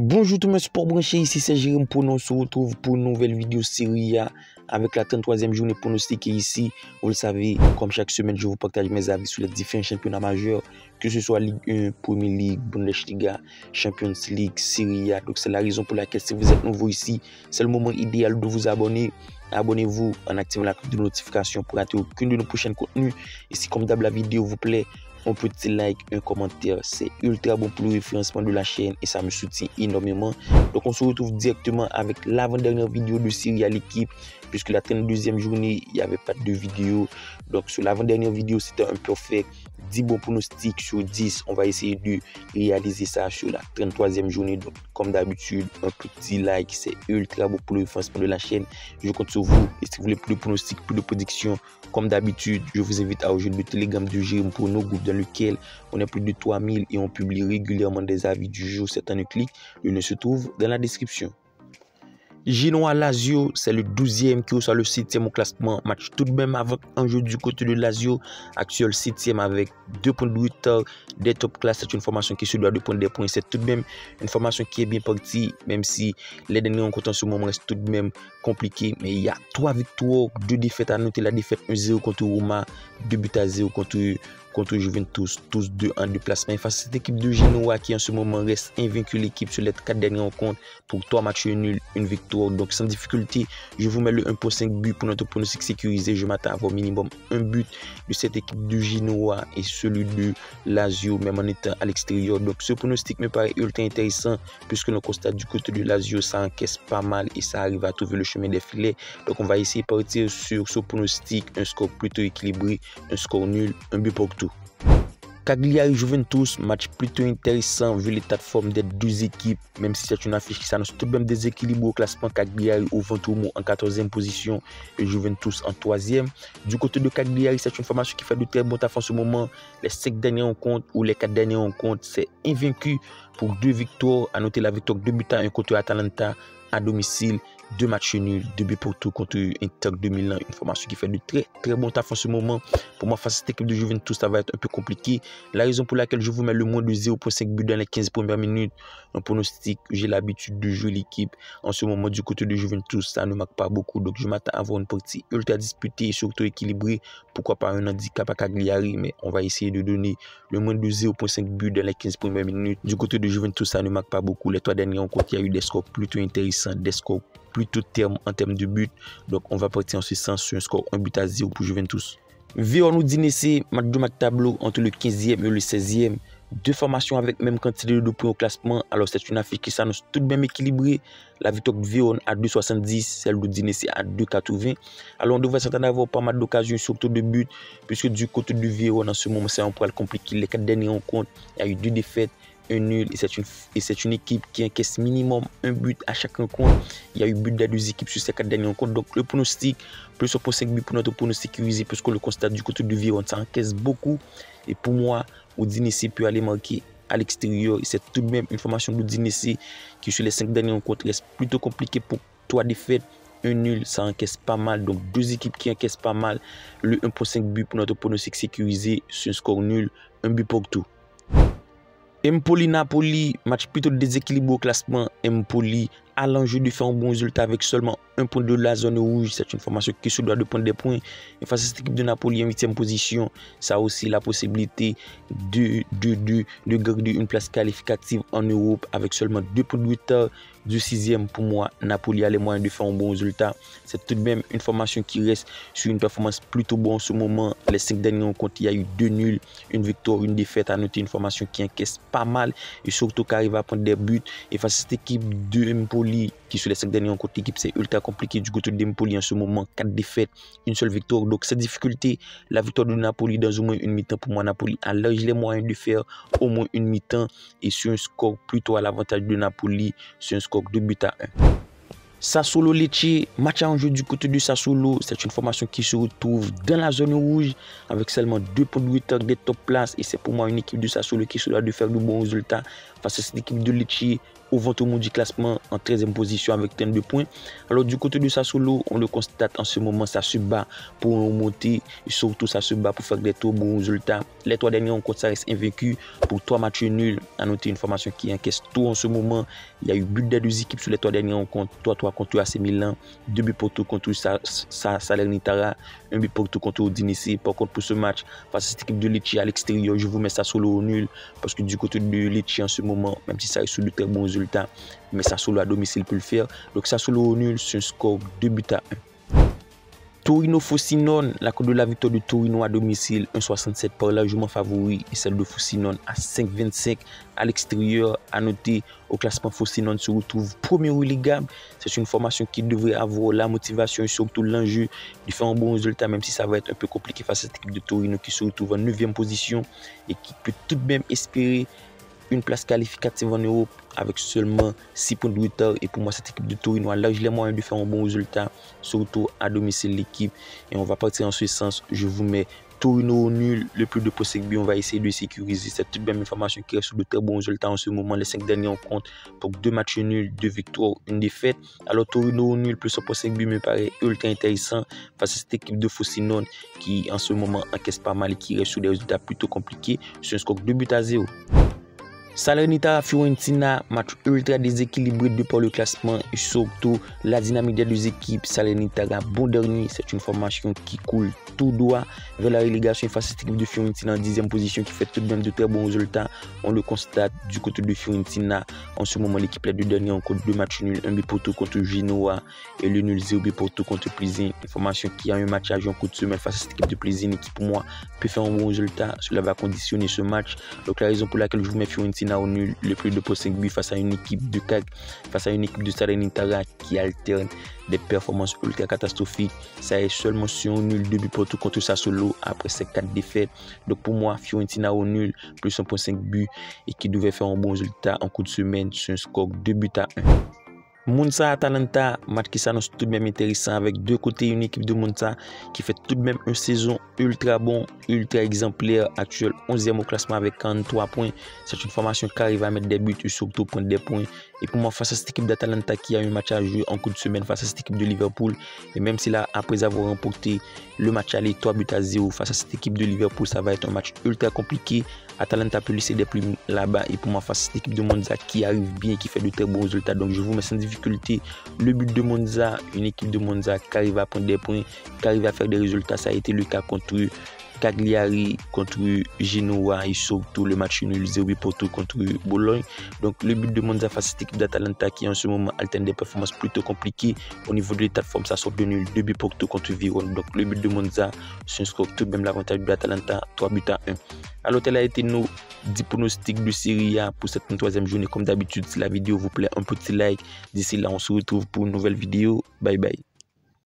Bonjour tout le monde, sport branché, ici c'est Jérôme pour nous. On se retrouve pour une nouvelle vidéo Serie A avec la 33e journée pronostiquée ici. Vous le savez, comme chaque semaine, je vous partage mes avis sur les différents championnats majeurs, que ce soit Ligue 1, Premier League, Bundesliga, Champions League, Serie A. Donc c'est la raison pour laquelle si vous êtes nouveau ici, c'est le moment idéal de vous abonner. Abonnez-vous en activant la cloche de notification pour rater aucune de nos prochains contenus. Et si comme d'hab la vidéo vous plaît, un petit like, un commentaire, c'est ultra bon pour le référencement de la chaîne et ça me soutient énormément. Donc on se retrouve directement avec l'avant-dernière vidéo de Serie A l'équipe, puisque la 32e journée, il n'y avait pas de vidéo. Donc sur l'avant-dernière vidéo, c'était un perfect 10 bons pronostics sur 10. On va essayer de réaliser ça sur la 33e journée. Donc comme d'habitude, un petit like, c'est ultra bon pour le référencement de la chaîne. Je compte sur vous. Et si vous voulez plus de pronostics, plus de prédictions, comme d'habitude, je vous invite à rejoindre le Telegram de Jérôme pour nos groupes dans lequel on est plus de 3000 et on publie régulièrement des avis du jour. C'est un clic. Le lien se trouve dans la description. Genoa Lazio, c'est le 12e qui reçoit le 7e au classement. Match tout de même avec un jeu du côté de Lazio, actuel 7e avec 2 points de retard des top classes. C'est une formation qui se doit de prendre des points. C'est tout de même une formation qui est bien partie, même si les derniers rencontres en ce moment restent tout de même compliquées. Mais il y a 3 victoires, 2 défaites à noter. La défaite 1-0 contre Roma, 2-0 contre Juventus, tous 2 en déplacement. Face à cette équipe de Genoa qui en ce moment reste invaincue, l'équipe sur les 4 dernières rencontres pour 3 matchs nuls, une victoire. Donc sans difficulté, je vous mets le 1.5 but pour notre pronostic sécurisé. Je m'attends à avoir minimum un but de cette équipe de Genoa et celui de Lazio, même en étant à l'extérieur. Donc ce pronostic me paraît ultra intéressant puisque le constat du côté de Lazio, ça encaisse pas mal et ça arrive à trouver le chemin des filets. Donc on va essayer de partir sur ce pronostic, un score plutôt équilibré, un score nul, un but pour tout. Cagliari Juventus, match plutôt intéressant vu l'état de forme des deux équipes, même si c'est une affiche qui s'annonce tout de même déséquilibre au classement. Cagliari au ventre mot en 14e position et Juventus en 3e. Du côté de Cagliari, c'est une formation qui fait de très bons taf en ce moment. Les 5 dernières rencontres ou les 4 dernières rencontres, c'est invaincu pour 2 victoires. À noter la victoire 2-1 contre Atalanta à domicile. 2 matchs nuls, 2 buts pour tout contre Inter de Milan. Une formation qui fait de très bon taf en ce moment. Pour moi, face à cette équipe de Juventus, ça va être un peu compliqué. La raison pour laquelle je vous mets le moins de 0.5 buts dans les 15 premières minutes. Un pronostic, j'ai l'habitude de jouer l'équipe. En ce moment, du côté de Juventus, ça ne marque pas beaucoup. Donc, je m'attends à avoir une partie ultra disputée et surtout équilibrée. Pourquoi pas un handicap à Cagliari, mais on va essayer de donner le moins de 0.5 buts dans les 15 premières minutes. Du côté de Juventus, ça ne marque pas beaucoup. Les 3 dernières rencontres, il y a eu des scores plutôt intéressants, des scores plutôt en termes de but. Donc on va partir en ce sens sur un score 1-0 pour Juventus. Verona Udinese, match de tableau entre le 15e et le 16e. 2 formations avec même quantité de points au classement. Alors c'est une affiche qui s'annonce tout de même équilibrée. La victoire de Verona à 2,70, celle d'Udinese à 2,80. Alors on devrait s'attendre à avoir pas mal d'occasions, surtout de buts, puisque du côté de Verona en ce moment c'est un poil compliqué. Les 4 dernières rencontres, il y a eu 2 défaites, un nul, et c'est une équipe qui encaisse minimum un but à chaque rencontre. Il y a eu but des 2 équipes sur ces 4 dernières rencontres. Donc le pronostic, plus au 5 buts pour notre pronostic sécurisé, parce que le constat du côté de Verona, ça encaisse beaucoup. Et pour moi, Udinese peut aller marquer à l'extérieur. Et c'est tout de même une formation d'Udinese qui sur les 5 dernières rencontres reste plutôt compliqué pour 3 défaites. Un nul, ça encaisse pas mal. Donc 2 équipes qui encaissent pas mal. Le 1.5 buts pour notre pronostic sécurisé sur un score nul, un but pour tout. Empoli-Napoli, match plutôt déséquilibré au classement. Empoli a l'enjeu de faire un bon résultat avec seulement 1 point de la zone rouge. C'est une formation qui se doit de prendre des points. Et face à cette équipe de Napoli en 8e position, ça a aussi la possibilité de garder une place qualificative en Europe avec seulement 2 points de retard du 6e. Pour moi, Napoli a les moyens de faire un bon résultat. C'est tout de même une formation qui reste sur une performance plutôt bonne en ce moment. Les 5 dernières rencontres, il y a eu 2 nuls, une victoire, une défaite. À noter une formation qui encaisse pas mal et surtout qui arrive à prendre des buts. Et face à cette équipe de Empoli, qui sur les 5 dernières rencontres, l'équipe c'est ultra compliqué du côté de Empoli en ce moment. 4 défaites, une seule victoire. Donc cette difficulté, la victoire de Napoli dans au moins une mi-temps, pour moi Napoli a large les moyens de faire au moins une mi-temps et sur un score plutôt à l'avantage de Napoli, sur un score 2-1. Sassuolo Lecce, match à enjeu du côté de Sassuolo. C'est une formation qui se retrouve dans la zone rouge avec seulement 2 points de retard des top places. Et c'est pour moi une équipe de Sassuolo qui se doit de faire de bons résultats face à cette équipe de Lecce. au ventre du classement en 13e position avec 32 points. Alors du côté de Sassuolo, on le constate en ce moment, ça se bat pour remonter et surtout ça se bat pour faire des très bons résultats. Les 3 derniers rencontres, ça reste invaincu pour 3 matchs nuls. À noter une formation qui encaisse tout en ce moment. Il y a eu but des 2 équipes sur les 3 dernières rencontres. 3-3 contre AC Milan, 2 buts pour tout contre Salernitana, 1 but pour tout contre Udinese. Par contre, pour ce match, face à cette équipe de Lecce à l'extérieur, je vous mets Sassuolo au nul parce que du côté de Lecce en ce moment, même si ça reste sur de très bons résultats, mais Sassuolo à domicile peut le faire. Donc Sassuolo au nul sur un score 2-1. Torino-Frosinone, la cote de la victoire de Torino à domicile, 1,67 par largement favori et celle de Frosinone à 5,25 à l'extérieur. À noter, au classement, Frosinone se retrouve premier relégable. C'est une formation qui devrait avoir la motivation et surtout l'enjeu de faire un bon résultat, même si ça va être un peu compliqué face à cette équipe de Torino qui se retrouve en 9e position et qui peut tout de même espérer une place qualificative en Europe avec seulement 6 points de retard. Et pour moi, cette équipe de Torino a largement moyen de faire un bon résultat, surtout à domicile l'équipe. Et on va partir en ce sens. Je vous mets Torino au nul, le plus de possible. On va essayer de sécuriser cette toute même information qui reste sur de très bons résultats en ce moment. Les 5 derniers rencontres pour 2 matchs nuls, 2 victoires, 1 défaite. Alors Torino au nul plus 1,5 me paraît ultra intéressant face à cette équipe de Frosinone qui en ce moment encaisse pas mal et qui reste sur des résultats plutôt compliqués. C'est un score 2-0. Salernitana-Fiorentina, match ultra déséquilibré de par le classement et surtout la dynamique des 2 équipes. Salernitana, bon dernier, c'est une formation qui coule tout droit vers la relégation face à cette équipe de Fiorentina en 10e position qui fait tout de même de très bons résultats. On le constate du côté de Fiorentina. En ce moment, l'équipe a 2 derniers rencontres, 2 matchs nuls, 1 but pour tout contre Genoa et le nul 0 but pour tout contre Plzeň. Une formation qui a un match à jouer en coup de semaine face à cette équipe de Plzeň qui pour moi peut faire un bon résultat. Cela va conditionner ce match. Donc la raison pour laquelle je vous mets Fiorentina au nul, le plus de 5 buts face à une équipe de CAC, face à une équipe de Salernitana qui alterne des performances ultra catastrophiques. Ça est seulement sur un nul, 2 buts pour tout contre Sassuolo après ces 4 défaites. Donc pour moi, Fiorentina au nul, plus 1,5 buts et qui devait faire un bon résultat en coup de semaine sur un score 2-1. Monza-Atalanta, match qui s'annonce tout de même intéressant avec 2 côtés, une équipe de Monza qui fait tout de même une saison ultra bon, ultra exemplaire, actuel 11e au classement avec 43 points. C'est une formation qui arrive à mettre des buts et surtout prendre des points. Et pour moi, face à cette équipe d'Atalanta qui a un match à jouer en coup de semaine face à cette équipe de Liverpool, et même si là, après avoir remporté le match aller 3-0 face à cette équipe de Liverpool, ça va être un match ultra compliqué. Atalanta peut laisser des plumes là-bas et pour moi, face à cette équipe de Monza qui arrive bien, qui fait de très bons résultats. Donc je vous mets sans difficulté le but de Monza, une équipe de Monza qui arrive à prendre des points, qui arrive à faire des résultats. Ça a été le cas contre Cagliari, contre Genoa et surtout le match nul 0 pour tout contre Bologne. Donc le but de Monza face à cette équipe d'Atalanta qui en ce moment alterne des performances plutôt compliquées. Au niveau de l'état de forme, ça sort de nul, 2 buts pour tout contre Vérone. Donc le but de Monza, c'est un score tout de même l'avantage de l'Atalanta, 3-1. Alors tel a été nos 10 pronostics de Serie A pour cette 3e journée. Comme d'habitude, si la vidéo vous plaît, un petit like. D'ici là, on se retrouve pour une nouvelle vidéo. Bye bye.